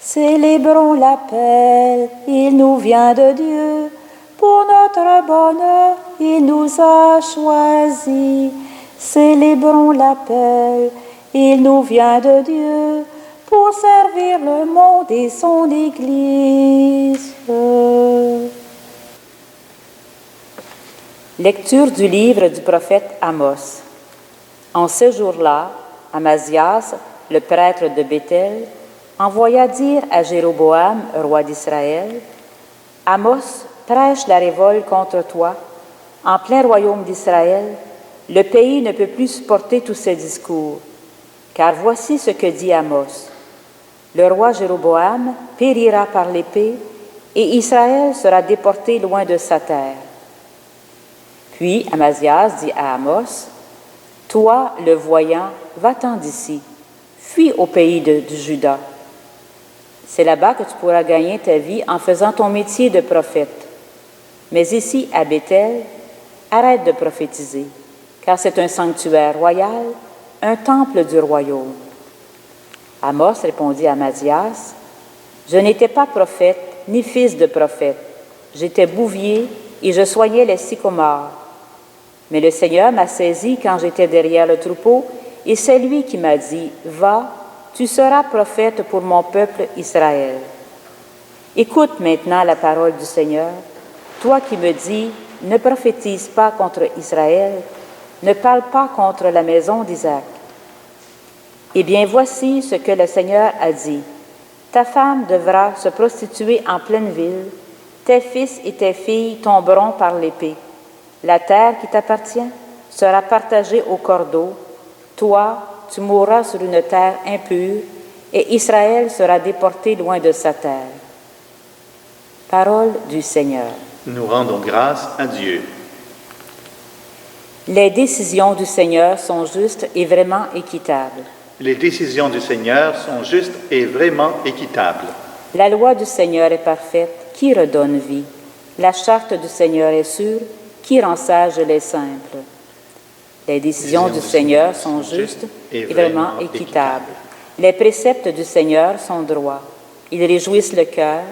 Célébrons l'appel, il nous vient de Dieu. Pour notre bonheur, il nous a choisis. Célébrons l'appel, il nous vient de Dieu. Pour servir le monde et son Église. Lecture du livre du prophète Amos. En ce jour-là, Amazias, le prêtre de Béthel, envoya dire à Jéroboam, roi d'Israël, « Amos prêche la révolte contre toi. En plein royaume d'Israël, le pays ne peut plus supporter tous ces discours. Car voici ce que dit Amos. Le roi Jéroboam périra par l'épée et Israël sera déporté loin de sa terre. » Puis Amazias dit à Amos, « Toi, le voyant, va-t'en d'ici, fuis au pays du Juda. C'est là-bas que tu pourras gagner ta vie en faisant ton métier de prophète. Mais ici, à Béthel, arrête de prophétiser, car c'est un sanctuaire royal, un temple du royaume. » Amos répondit à Amazias, « Je n'étais pas prophète, ni fils de prophète. J'étais bouvier et je soignais les sycomores. Mais le Seigneur m'a saisi quand j'étais derrière le troupeau, et c'est lui qui m'a dit, « Va, tu seras prophète pour mon peuple Israël. » Écoute maintenant la parole du Seigneur, toi qui me dis, « Ne prophétise pas contre Israël, ne parle pas contre la maison d'Isaac. » Eh bien, voici ce que le Seigneur a dit. Ta femme devra se prostituer en pleine ville, tes fils et tes filles tomberont par l'épée. La terre qui t'appartient sera partagée au cordeau. Toi, tu mourras sur une terre impure, et Israël sera déporté loin de sa terre. Parole du Seigneur. Nous rendons grâce à Dieu. Les décisions du Seigneur sont justes et vraiment équitables. Les décisions du Seigneur sont justes et vraiment équitables. La loi du Seigneur est parfaite, qui redonne vie. La charte du Seigneur est sûre, qui rend sages les simples. Les décisions du Seigneur sont justes et vraiment équitables. Les préceptes du Seigneur sont droits. Ils réjouissent le cœur.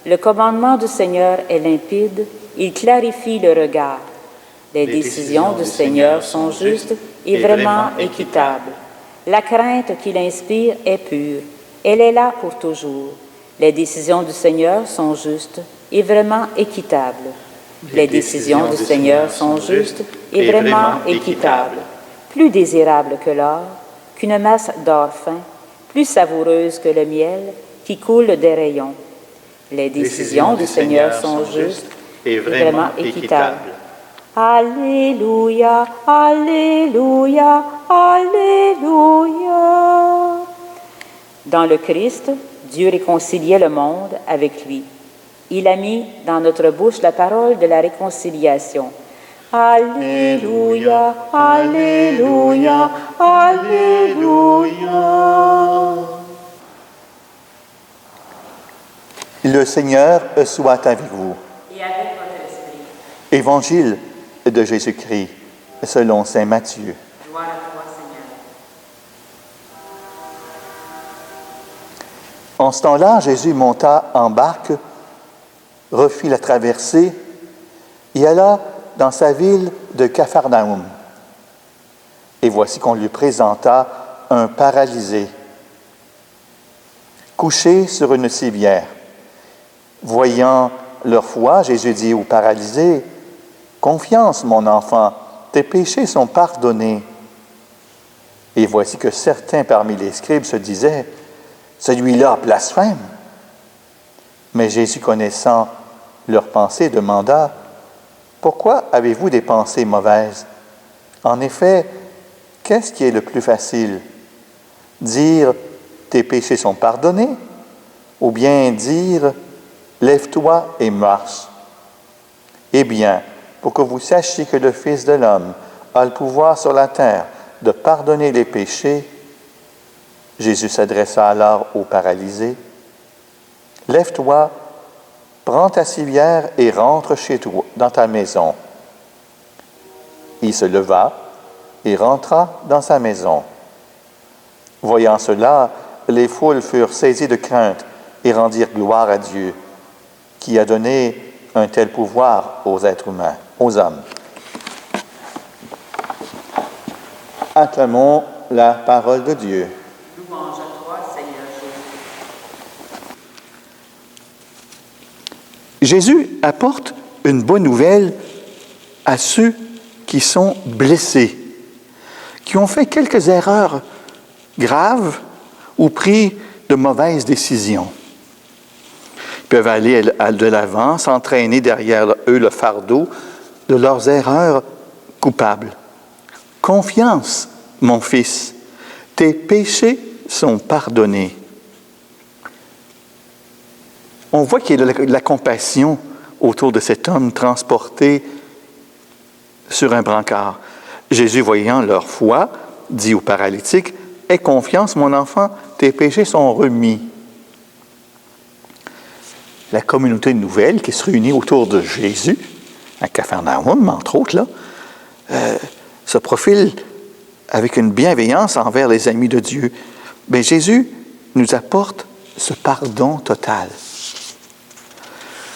Le commandement du Seigneur est limpide. Il clarifie le regard. Les décisions du Seigneur sont justes et vraiment équitables. La crainte qu'il inspire est pure. Elle est là pour toujours. Les décisions du Seigneur sont justes et vraiment équitables. Les décisions du Seigneur sont justes et vraiment équitables. Plus désirables que l'or, qu'une masse d'or fin, plus savoureuse que le miel qui coule des rayons. Les décisions du Seigneur sont justes et vraiment équitables. Alléluia, Alléluia, Alléluia. Dans le Christ, Dieu réconciliait le monde avec lui. Il a mis dans notre bouche la parole de la réconciliation. Alléluia, Alléluia, Alléluia. Le Seigneur soit avec vous. Et avec votre esprit. Évangile de Jésus-Christ selon saint Matthieu. Gloire à toi, Seigneur. En ce temps-là, Jésus monta en barque, refit la traversée et alla dans sa ville de Capharnaüm. Et voici qu'on lui présenta un paralysé, couché sur une civière. Voyant leur foi, Jésus dit au paralysé, « Confiance, mon enfant, tes péchés sont pardonnés. » Et voici que certains parmi les scribes se disaient, « Celui-là blasphème. » Mais Jésus, connaissant leurs pensées, demanda, « Pourquoi avez-vous des pensées mauvaises? En effet, qu'est-ce qui est le plus facile? Dire, tes péchés sont pardonnés, ou bien dire, lève-toi et marche. Eh bien, pour que vous sachiez que le Fils de l'homme a le pouvoir sur la terre de pardonner les péchés, Jésus s'adressa alors au paralysé. Lève-toi, prends ta civière et rentre chez toi, dans ta maison. Il se leva et rentra dans sa maison. Voyant cela, les foules furent saisies de crainte et rendirent gloire à Dieu, qui a donné un tel pouvoir aux êtres humains, aux hommes. Acclamons la parole de Dieu. Louange à toi, Seigneur Jésus. Jésus apporte une bonne nouvelle à ceux qui sont blessés, qui ont fait quelques erreurs graves ou pris de mauvaises décisions. Ils peuvent aller de l'avant, s'entraîner derrière eux le fardeau de leurs erreurs coupables. Confiance, mon fils, tes péchés sont pardonnés. On voit qu'il y a de la compassion autour de cet homme transporté sur un brancard. Jésus, voyant leur foi, dit au paralytique, « Aie confiance, mon enfant, tes péchés sont remis. » La communauté nouvelle qui se réunit autour de Jésus, à Capharnaüm, entre autres, là, se profile avec une bienveillance envers les amis de Dieu. Mais Jésus nous apporte ce pardon total.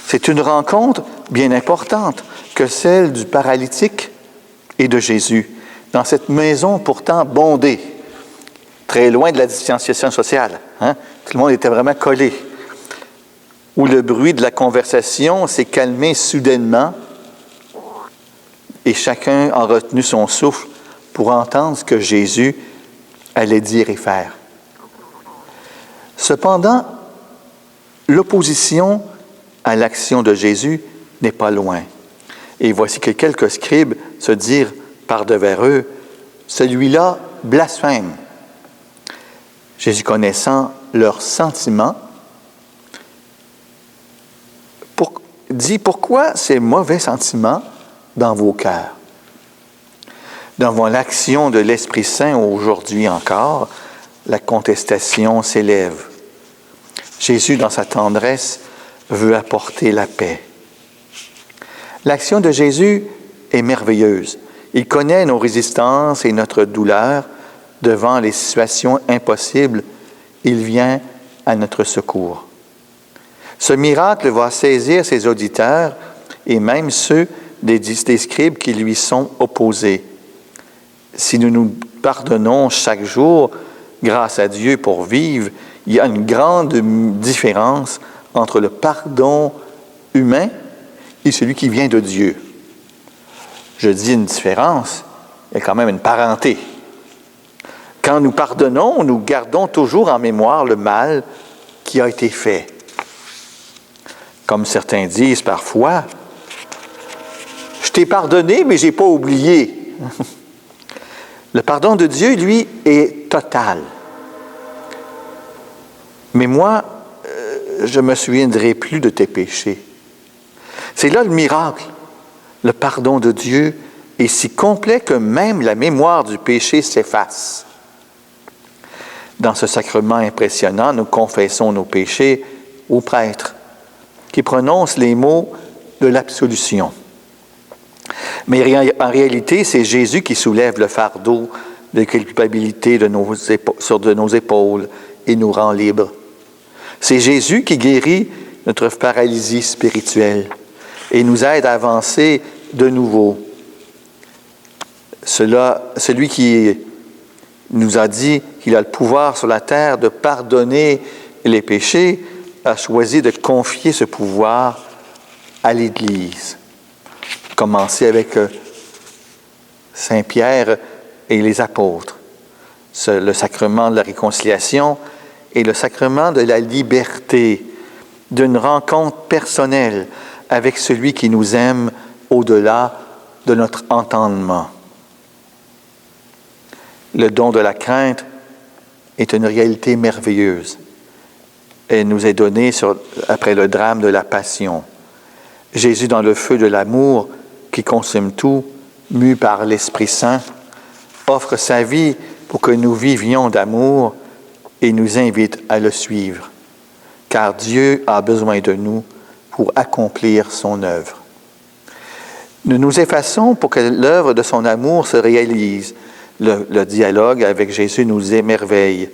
C'est une rencontre bien importante que celle du paralytique et de Jésus, dans cette maison pourtant bondée, très loin de la distanciation sociale. Hein? Tout le monde était vraiment collé. Où le bruit de la conversation s'est calmé soudainement et chacun a retenu son souffle pour entendre ce que Jésus allait dire et faire. Cependant, l'opposition à l'action de Jésus n'est pas loin. Et voici que quelques scribes se dirent par-devers eux, « Celui-là blasphème. » Jésus, connaissant leurs sentiments, dit, « Pourquoi ces mauvais sentiments dans vos cœurs? » Devant l'action de l'Esprit Saint aujourd'hui encore, la contestation s'élève. Jésus, dans sa tendresse, veut apporter la paix. L'action de Jésus est merveilleuse. Il connaît nos résistances et notre douleur devant les situations impossibles. Il vient à notre secours. Ce miracle va saisir ses auditeurs et même ceux des scribes qui lui sont opposés. Si nous nous pardonnons chaque jour, grâce à Dieu pour vivre, il y a une grande différence entre le pardon humain et celui qui vient de Dieu. Je dis une différence, il y a quand même une parenté. Quand nous pardonnons, nous gardons toujours en mémoire le mal qui a été fait. Comme certains disent parfois, « Je t'ai pardonné, mais je n'ai pas oublié. » Le pardon de Dieu, lui, est total. Mais moi, je ne me souviendrai plus de tes péchés. C'est là le miracle. Le pardon de Dieu est si complet que même la mémoire du péché s'efface. Dans ce sacrement impressionnant, nous confessons nos péchés au prêtre, qui prononce les mots de l'absolution. Mais en réalité, c'est Jésus qui soulève le fardeau de culpabilité sur nos épaules et nous rend libres. C'est Jésus qui guérit notre paralysie spirituelle et nous aide à avancer de nouveau. Celui qui nous a dit qu'il a le pouvoir sur la terre de pardonner les péchés, a choisi de confier ce pouvoir à l'Église. Commencer avec Saint Pierre et les apôtres. Le sacrement de la réconciliation et le sacrement de la liberté, d'une rencontre personnelle avec celui qui nous aime au-delà de notre entendement. Le don de la crainte est une réalité merveilleuse. Elle nous est donnée après le drame de la Passion. Jésus, dans le feu de l'amour qui consume tout, mu par l'Esprit Saint, offre sa vie pour que nous vivions d'amour et nous invite à le suivre, car Dieu a besoin de nous pour accomplir son œuvre. Nous nous effaçons pour que l'œuvre de son amour se réalise. Le dialogue avec Jésus nous émerveille.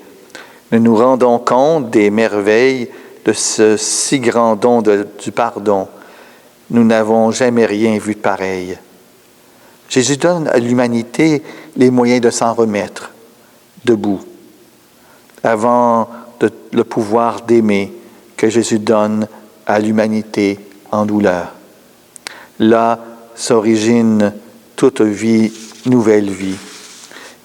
Nous nous rendons compte des merveilles de ce si grand don du pardon, nous n'avons jamais rien vu de pareil. Jésus donne à l'humanité les moyens de s'en remettre debout, avant le pouvoir d'aimer que Jésus donne à l'humanité en douleur. Là s'origine toute vie, nouvelle vie.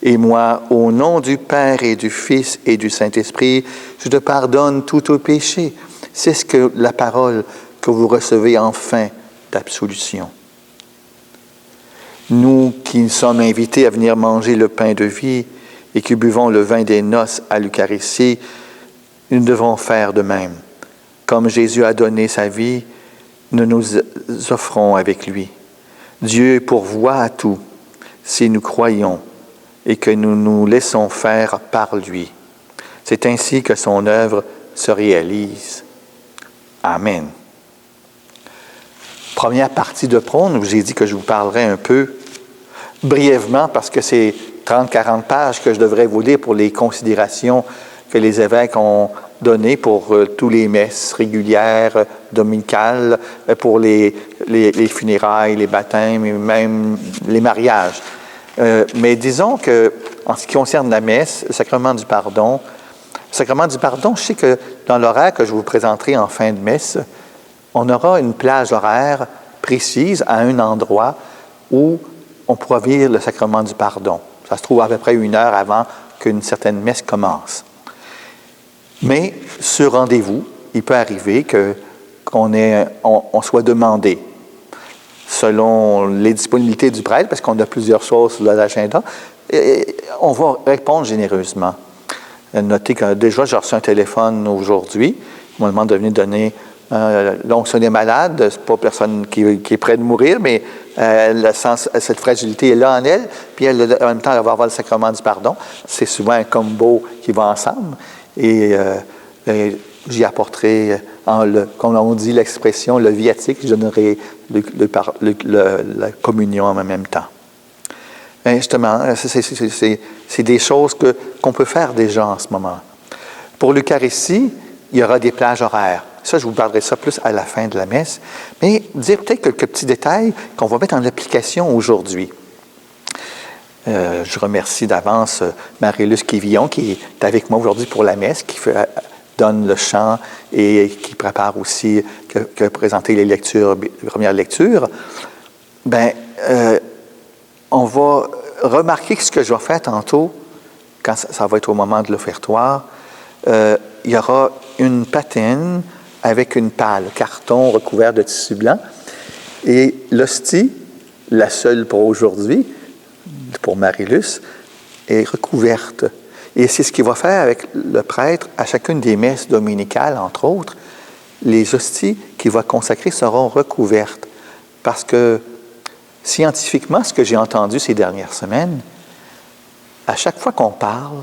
Et moi, au nom du Père et du Fils et du Saint-Esprit, je te pardonne tous tes péchés. C'est ce que la parole que vous recevez en fin d'absolution. Nous qui sommes invités à venir manger le pain de vie et qui buvons le vin des noces à l'Eucharistie, nous devons faire de même. Comme Jésus a donné sa vie, nous nous offrons avec lui. Dieu pourvoit à tout si nous croyons et que nous nous laissons faire par lui. C'est ainsi que son œuvre se réalise. Amen. Première partie de prône, j'ai dit que je vous parlerai un peu brièvement parce que c'est 30-40 pages que je devrais vous lire pour les considérations que les évêques ont données pour tous les messes régulières, dominicales, pour les funérailles, les baptêmes et même les mariages. Mais disons que, en ce qui concerne la messe, le sacrement du pardon, je sais que dans l'horaire que je vous présenterai en fin de messe, on aura une plage horaire précise à un endroit où on pourra vivre le sacrement du pardon. Ça se trouve à peu près 1 heure avant qu'une certaine messe commence. Mais sur rendez-vous, il peut arriver qu'on soit demandé, selon les disponibilités du prêtre, parce qu'on a plusieurs choses sur l'agenda, et on va répondre généreusement. Notez que déjà, j'ai reçu un téléphone aujourd'hui. On me demande de venir donner l'onction des malades. Ce n'est pas personne qui est près de mourir, mais cette fragilité est là en elle. Puis en même temps, elle va avoir le sacrement du pardon. C'est souvent un combo qui va ensemble. Et j'y apporterai, comme on dit l'expression, le viatique, je donnerai la communion en même temps. Mais justement, c'est des choses qu'on peut faire déjà en ce moment. Pour l'Eucharistie, il y aura des plages horaires. Ça, je vous parlerai ça plus à la fin de la messe. Mais dire peut-être quelques petits détails qu'on va mettre en application aujourd'hui. Je remercie d'avance Marie-Luce Quivillon qui est avec moi aujourd'hui pour la messe, qui donne le chant et qui prépare aussi, qui a présenté les premières lectures. On va remarquer que ce que je vais faire tantôt, quand ça va être au moment de l'offertoire, il y aura une patine avec une pâle, carton recouvert de tissu blanc. Et l'hostie, la seule pour aujourd'hui, pour Marie-Luce, est recouverte. Et c'est ce qu'il va faire avec le prêtre à chacune des messes dominicales, entre autres. Les hosties qu'il va consacrer seront recouvertes. Parce que, scientifiquement, ce que j'ai entendu ces dernières semaines, à chaque fois qu'on parle,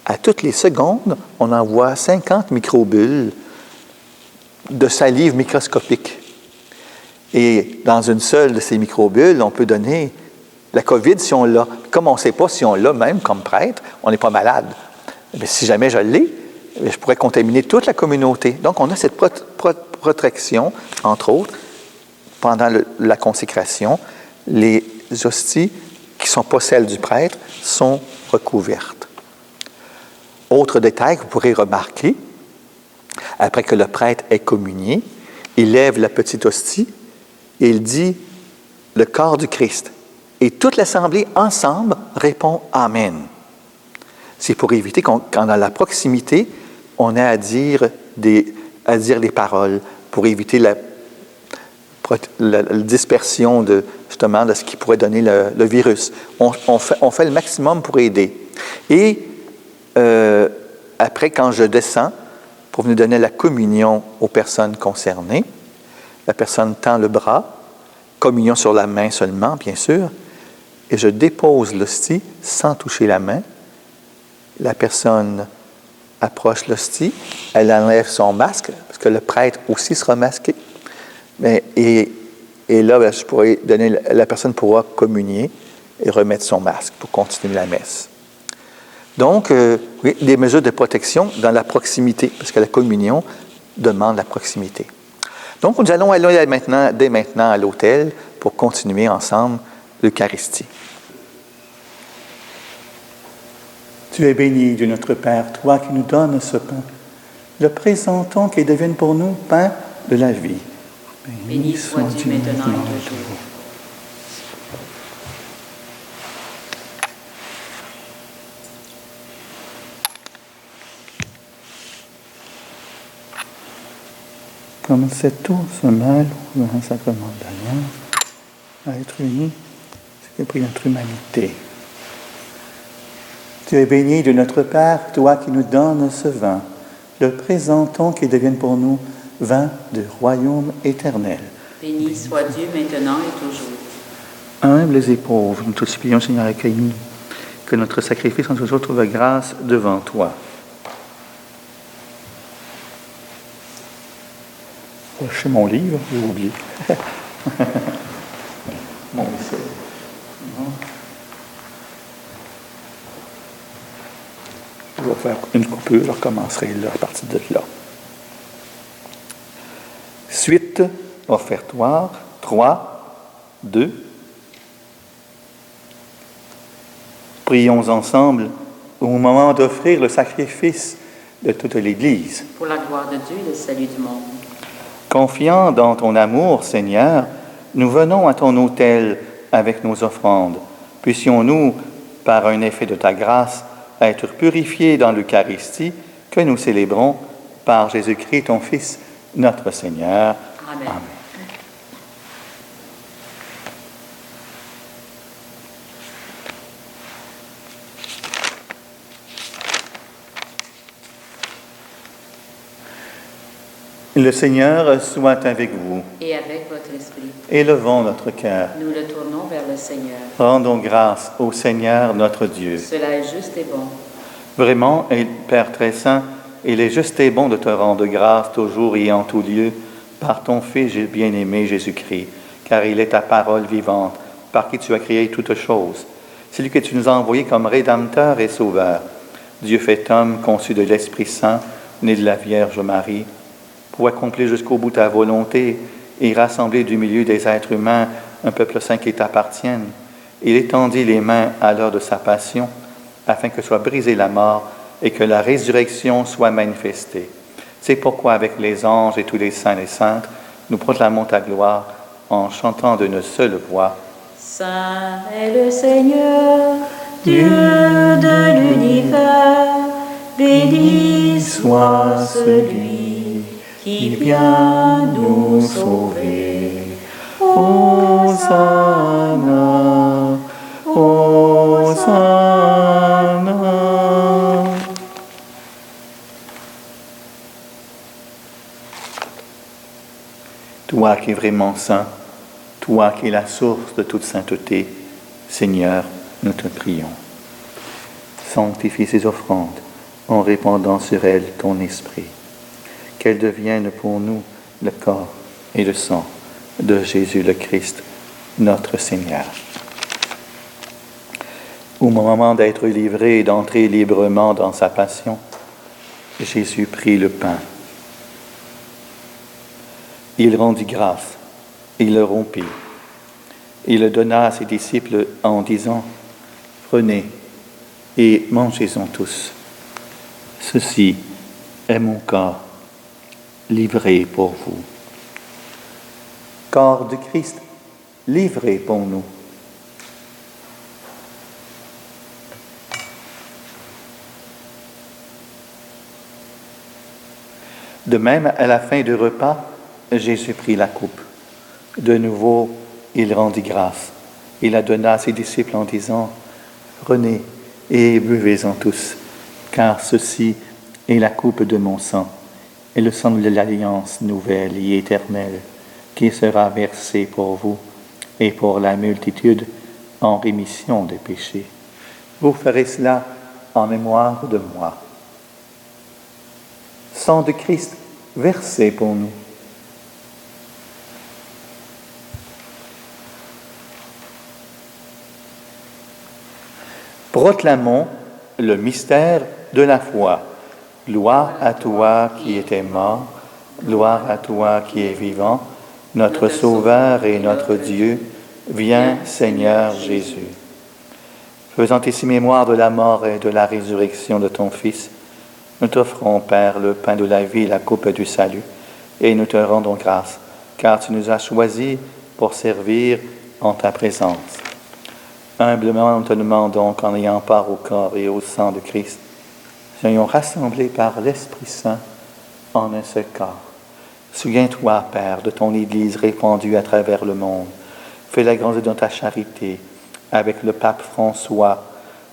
à toutes les secondes, on envoie 50 microbules de salive microscopique. Et dans une seule de ces microbules, on peut donner la COVID si on l'a. Comme on ne sait pas si on l'a, même comme prêtre, on n'est pas malade. Mais si jamais je l'ai, je pourrais contaminer toute la communauté. Donc, on a cette protection, entre autres, pendant la consécration. Les hosties, qui ne sont pas celles du prêtre, sont recouvertes. Autre détail que vous pourrez remarquer, après que le prêtre ait communié, il lève la petite hostie et il dit « le corps du Christ ». Et toute l'assemblée, ensemble, répond « Amen ». C'est pour éviter quand dans la proximité, on a à dire les paroles, pour éviter la dispersion justement de ce qui pourrait donner le virus. On fait le maximum pour aider. Et après, quand je descends, pour venir donner la communion aux personnes concernées, la personne tend le bras, communion sur la main seulement, bien sûr, et je dépose l'hostie sans toucher la main. La personne approche l'hostie, elle enlève son masque, parce que le prêtre aussi sera masqué. Et là, la personne pourra communier et remettre son masque pour continuer la messe. Donc, oui, des mesures de protection dans la proximité, parce que la communion demande la proximité. Donc, nous allons aller dès maintenant à l'autel pour continuer ensemble l'Eucharistie. Tu es béni de notre Père, toi qui nous donnes ce pain. Le présentons qu'il devienne pour nous pain de la vie. Béni sois-tu maintenant et toujours. Comme c'est tout ce mal, un sacrement d'alliance, à être unis, c'est que pris notre humanité. Tu es béni de notre Père, toi qui nous donnes ce vin. Le présentons qu'il devienne pour nous vin du royaume éternel. Béni sois Dieu maintenant et toujours. Humbles et pauvres, nous te supplions, Seigneur, accueille-nous, que notre sacrifice en toujours trouve grâce devant toi. Chez mon livre, j'ai oublié. Mon missel. Je vais faire une coupure, je recommencerai là, à partir de là. Suite, offertoire, 3, 2. Prions ensemble au moment d'offrir le sacrifice de toute l'Église. Pour la gloire de Dieu et le salut du monde. Confiants dans ton amour, Seigneur, nous venons à ton autel avec nos offrandes. Puissions-nous, par un effet de ta grâce, être purifiés dans l'Eucharistie que nous célébrons par Jésus-Christ, ton Fils, notre Seigneur. Amen. Amen. Le Seigneur soit avec vous. Et avec votre esprit. Élevons notre cœur. Nous le tournons vers le Seigneur. Rendons grâce au Seigneur notre Dieu. Cela est juste et bon. Vraiment, Père très saint, il est juste et bon de te rendre grâce toujours et en tout lieu par ton Fils bien-aimé Jésus-Christ, car il est ta parole vivante, par qui tu as créé toutes choses. C'est lui que tu nous as envoyé comme Rédempteur et Sauveur. Dieu fait homme, conçu de l'Esprit Saint, né de la Vierge Marie, pour accomplir jusqu'au bout ta volonté et rassembler du milieu des êtres humains un peuple saint qui t'appartienne. Il étendit les mains à l'heure de sa passion, afin que soit brisée la mort et que la résurrection soit manifestée. C'est pourquoi, avec les anges et tous les saints et saintes, nous proclamons ta gloire en chantant d'une seule voix. Saint est le Seigneur, Dieu de l'univers, béni soit celui qui vient nous sauver. Hosanna, Hosanna. Toi qui es vraiment saint, toi qui es la source de toute sainteté, Seigneur, nous te prions. Sanctifie ces offrandes en répandant sur elles ton esprit. Qu'elles deviennent pour nous le corps et le sang de Jésus le Christ, notre Seigneur. Au moment d'être livré et d'entrer librement dans sa passion, Jésus prit le pain. Il rendit grâce, il le rompit. Il le donna à ses disciples en disant, « Prenez et mangez-en tous. Ceci est mon corps, livré pour vous. » Corps de Christ, livré pour nous. De même, à la fin du repas, Jésus prit la coupe. De nouveau, il rendit grâce. Il la donna à ses disciples en disant, « Prenez et buvez-en tous, car ceci est la coupe de mon sang, et le sang de l'alliance nouvelle et éternelle, qui sera versé pour vous et pour la multitude en rémission des péchés. Vous ferez cela en mémoire de moi. » Sang de Christ versé pour nous. Proclamons le mystère de la foi. Gloire à toi qui étais mort, gloire à toi qui es vivant, notre Sauveur et notre Dieu, viens Seigneur Jésus. Faisant ici mémoire de la mort et de la résurrection de ton Fils, nous t'offrons, Père, le pain de la vie et la coupe du salut, et nous te rendons grâce, car tu nous as choisis pour servir en ta présence. Humblement, nous te demandons qu'en ayant part au corps et au sang de Christ, soyons rassemblés par l'Esprit Saint en un seul corps. Souviens-toi, Père, de ton Église répandue à travers le monde. Fais-la grandir dans ta charité avec le pape François,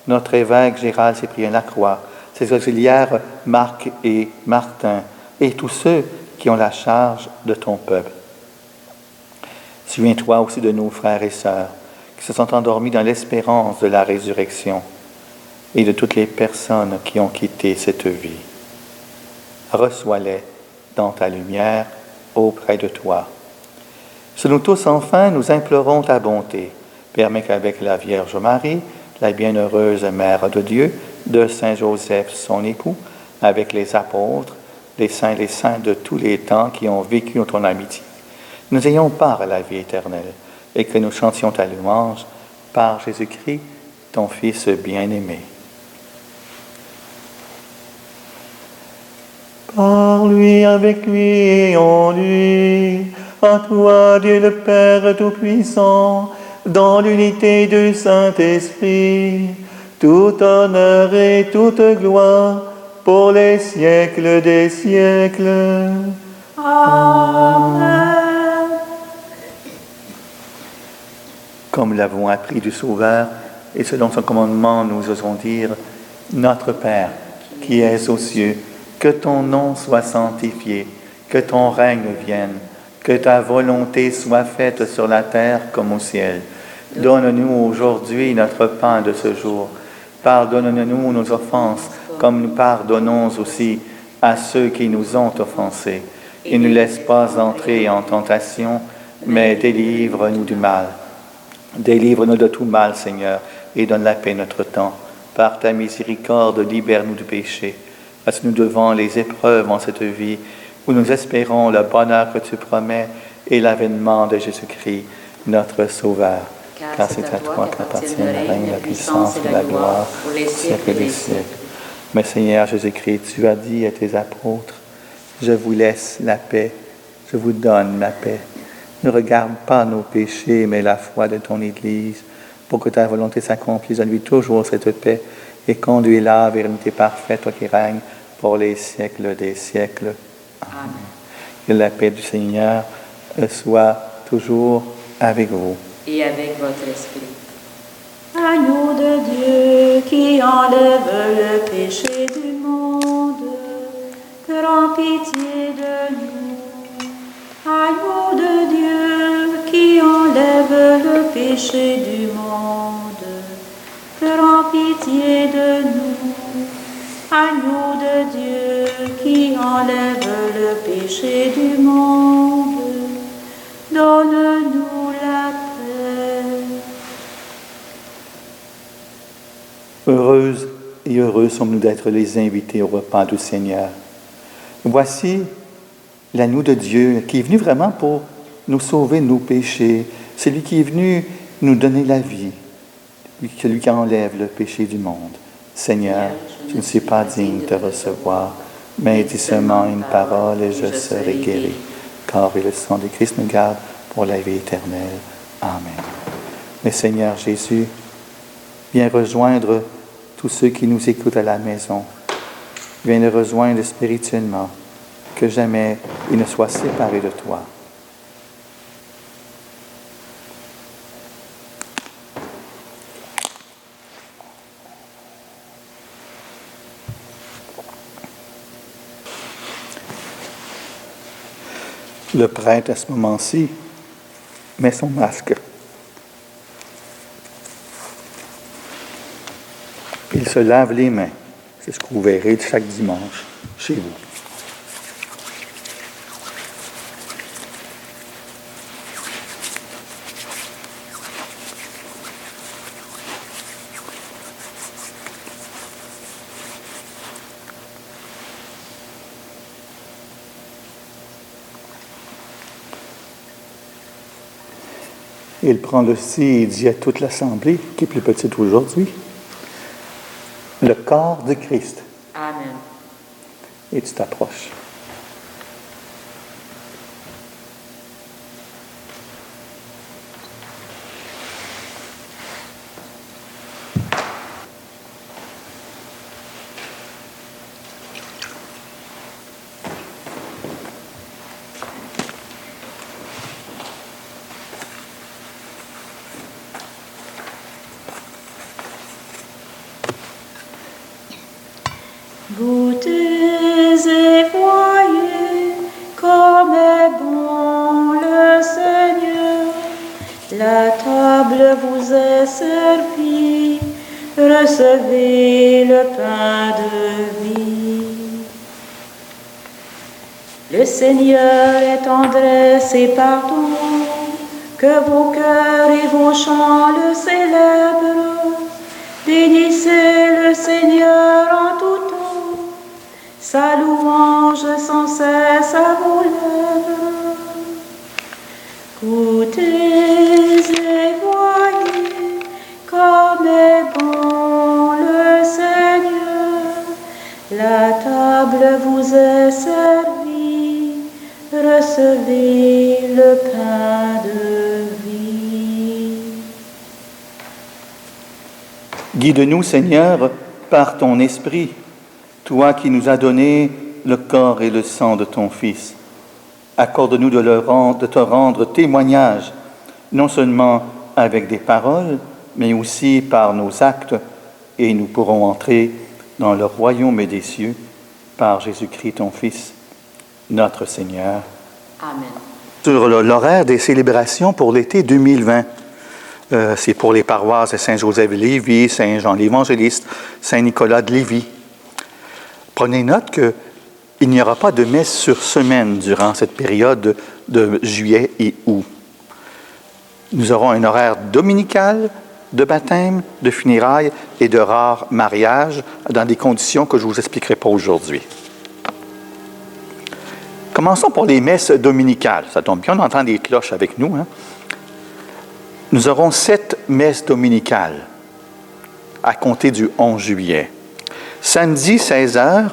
notre évêque Gérald Cyprien Lacroix, ses auxiliaires Marc et Martin, et tous ceux qui ont la charge de ton peuple. Souviens-toi aussi de nos frères et sœurs qui se sont endormis dans l'espérance de la résurrection et de toutes les personnes qui ont quitté cette vie. Reçois-les dans ta lumière auprès de toi. Sur nous tous, enfin, nous implorons ta bonté. Permets qu'avec la Vierge Marie, la bienheureuse Mère de Dieu, de Saint Joseph, son époux, avec les apôtres, les saints de tous les temps qui ont vécu en ton amitié, nous ayons part à la vie éternelle et que nous chantions ta louange par Jésus-Christ, ton Fils bien-aimé. Par lui, avec lui et en lui, à toi, Dieu le Père Tout-Puissant, dans l'unité du Saint-Esprit, tout honneur et toute gloire pour les siècles des siècles. Amen. Comme l'avons appris du Sauveur, et selon son commandement, nous osons dire, Notre Père, qui es aux cieux, que ton nom soit sanctifié, que ton règne vienne, que ta volonté soit faite sur la terre comme au ciel. Donne-nous aujourd'hui notre pain de ce jour. Pardonne-nous nos offenses, comme nous pardonnons aussi à ceux qui nous ont offensés. Et ne laisse pas entrer en tentation, mais délivre-nous du mal. Délivre-nous de tout mal, Seigneur, et donne la paix notre temps. Par ta miséricorde, libère-nous du péché. Passe-nous devant les épreuves en cette vie, où nous espérons le bonheur que tu promets et l'avènement de Jésus-Christ, notre Sauveur. Car c'est à toi qu'appartient le règne, la puissance et la gloire pour les siècles des siècles. Mais Seigneur Jésus-Christ, tu as dit à tes apôtres, je vous laisse la paix, je vous donne la paix. Ne regarde pas nos péchés, mais la foi de ton Église, pour que ta volonté s'accomplisse. Donne-lui toujours cette paix et conduis-la vers l'unité parfaite, toi qui règnes pour les siècles des siècles. Amen. Que la paix du Seigneur soit toujours avec vous. Et avec votre esprit. Agneau de Dieu qui enlève le péché du monde, prends pitié de nous. Agneau de Dieu qui enlève le péché du monde, prends pitié de nous. Agneau de Dieu qui enlève le péché du monde, donne-nous la paix. Heureuses et heureux sommes-nous d'être les invités au repas du Seigneur. Voici l'agneau de Dieu qui est venu vraiment pour nous sauver de nos péchés. C'est lui qui est venu nous donner la vie, celui qui enlève le péché du monde. Seigneur, je ne suis pas digne de te recevoir, mais dis seulement une parole et je serai guéri. Car le sang de Christ nous garde pour la vie éternelle. Amen. Mais Seigneur Jésus, viens rejoindre tous ceux qui nous écoutent à la maison. Viens les rejoindre spirituellement, que jamais ils ne soient séparés de toi. Le prêtre, à ce moment-ci, met son masque. Il se lave les mains. C'est ce que vous verrez chaque dimanche chez vous. Il prend le ci et dit à toute l'assemblée, qui est plus petite aujourd'hui, le corps de Christ. Amen. Et tu t'approches. Goûtez et voyez comme est bon le Seigneur. La table vous est servie, recevez le pain de vie. Le Seigneur est tendresse et pardon, que vos cœurs et vos chants le célèbrent. Bénissez le Seigneur en tout temps. Sa louange sans cesse à vos lèvres. Goûtez et voyez comme est bon le Seigneur. La table vous est servie, recevez le pain de vie. Guide-nous, Seigneur, par ton esprit, toi qui nous as donné le corps et le sang de ton Fils. Accorde-nous de te rendre témoignage, non seulement avec des paroles, mais aussi par nos actes, et nous pourrons entrer dans le royaume des cieux par Jésus-Christ, ton Fils, notre Seigneur. Amen. Sur l'horaire des célébrations pour l'été 2020, c'est pour les paroisses de Saint-Joseph-de-Lévis, Saint-Jean-l'Évangéliste, Saint-Nicolas de Lévis. Prenez note qu'il n'y aura pas de messe sur semaine durant cette période de juillet et août. Nous aurons un horaire dominical de baptême, de funérailles et de rares mariages dans des conditions que je ne vous expliquerai pas aujourd'hui. Commençons pour les messes dominicales. Ça tombe bien, on entend des cloches avec nous. Hein? Nous aurons 7 messes dominicales à compter du 11 juillet. Samedi, 16h,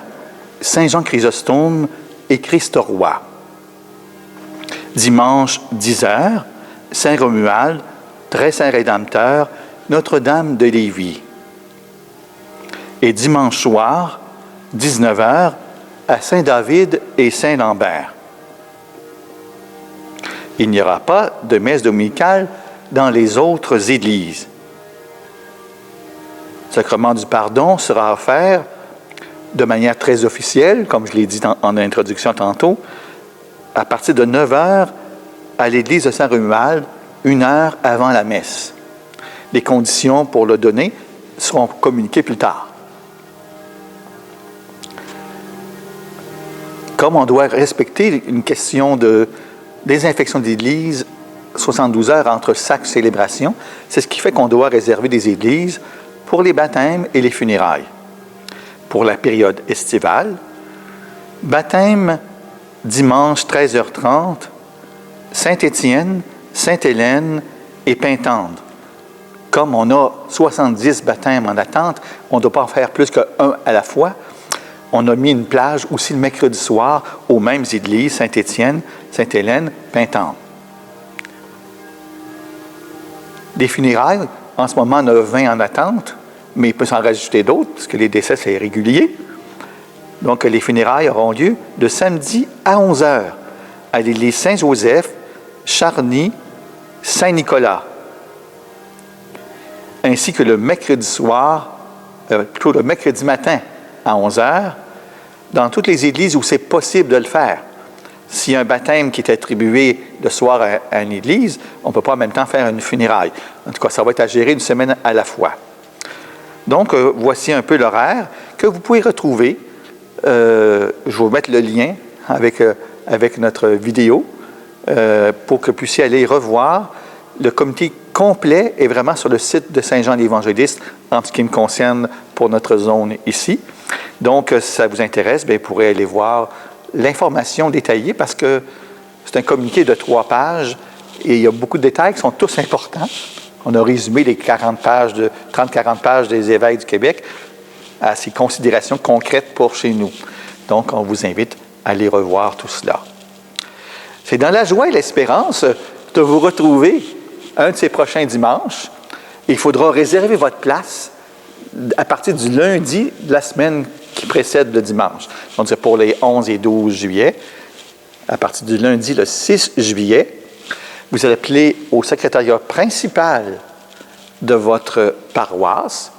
Saint-Jean-Chrysostome et Christ-Roi. Dimanche, 10h, Saint-Romuald, Très Saint-Rédempteur, Notre-Dame de Lévis. Et dimanche soir, 19h, à Saint-David et Saint-Lambert. Il n'y aura pas de messe dominicale dans les autres églises. Le sacrement du pardon sera offert de manière très officielle, comme je l'ai dit en introduction tantôt, à partir de 9h à l'église de Saint-Romuald, 1 heure avant la messe. Les conditions pour le donner seront communiquées plus tard. Comme on doit respecter une question de désinfection d'église 72 heures entre chaque célébration, c'est ce qui fait qu'on doit réserver des églises pour les baptêmes et les funérailles. Pour la période estivale, baptême dimanche 13h30, Saint-Étienne, Sainte-Hélène et Pintendre. Comme on a 70 baptêmes en attente, on ne doit pas en faire plus qu'un à la fois. On a mis une plage aussi le mercredi soir aux mêmes églises, Saint-Étienne, Sainte-Hélène, Pintendre. Des funérailles, en ce moment, on a 20 en attente, mais il peut s'en rajouter d'autres, parce que les décès, c'est régulier. Donc, les funérailles auront lieu de samedi à 11h à l'église Saint-Joseph, Charny, Saint-Nicolas, ainsi que le mercredi soir, plutôt le mercredi matin à 11h, dans toutes les églises où c'est possible de le faire. S'il y a un baptême qui est attribué le soir à une église, on ne peut pas en même temps faire une funéraille. En tout cas, ça va être à gérer une semaine à la fois. Donc, voici un peu l'horaire que vous pouvez retrouver. Je vais vous mettre le lien avec notre vidéo pour que vous puissiez aller revoir. Le comité complet est vraiment sur le site de Saint-Jean-l'Évangéliste en ce qui me concerne pour notre zone ici. Donc, si ça vous intéresse, bien, vous pourrez aller voir l'information détaillée parce que c'est un communiqué de 3 pages Et il y a beaucoup de détails qui sont tous importants. On a résumé les 30-40 pages des évêques du Québec à ces considérations concrètes pour chez nous. Donc, on vous invite à aller revoir tout cela. C'est dans la joie et l'espérance de vous retrouver un de ces prochains dimanches. Il faudra réserver votre place à partir du lundi de la semaine qui précède le dimanche. Donc, c'est pour les 11 et 12 juillet. À partir du lundi, le 6 juillet, vous allez appeler au secrétariat principal de votre paroisse.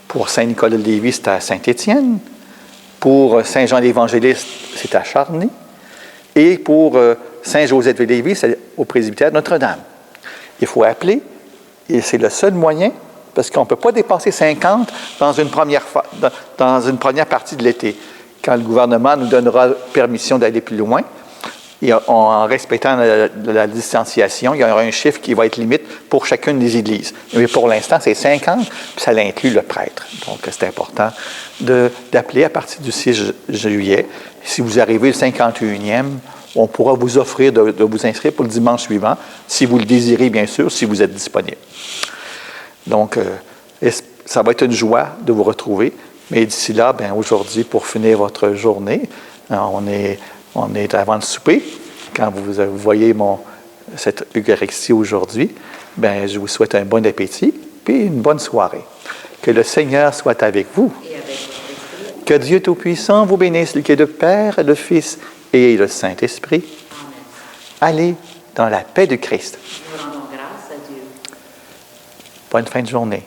Pour Saint-Nicolas-de-Lévis, c'est à Saint-Étienne. Pour Saint-Jean-l'Évangéliste, c'est à Charny. Et pour Saint-Joseph-de-Lévis, c'est au presbytère Notre-Dame. Il faut appeler, et c'est le seul moyen, parce qu'on ne peut pas dépasser 50 dans une première partie de l'été. Quand le gouvernement nous donnera permission d'aller plus loin, et en respectant la distanciation, il y aura un chiffre qui va être limite pour chacune des églises. Mais pour l'instant, c'est 50, puis ça inclut le prêtre. Donc, c'est important d'appeler à partir du 6 juillet. Si vous arrivez le 51e, on pourra vous offrir de vous inscrire pour le dimanche suivant, si vous le désirez, bien sûr, si vous êtes disponible. Donc, ça va être une joie de vous retrouver. Mais d'ici là, bien, aujourd'hui, pour finir votre journée, on est avant le souper. Quand vous voyez cette Eucharistie aujourd'hui, bien, je vous souhaite un bon appétit et une bonne soirée. Que le Seigneur soit avec vous. Et avec votre esprit. Que Dieu Tout-Puissant vous bénisse, le Père, le Fils et le Saint-Esprit. Amen. Allez dans la paix de Christ. Nous rendons grâce à Dieu. Bonne fin de journée.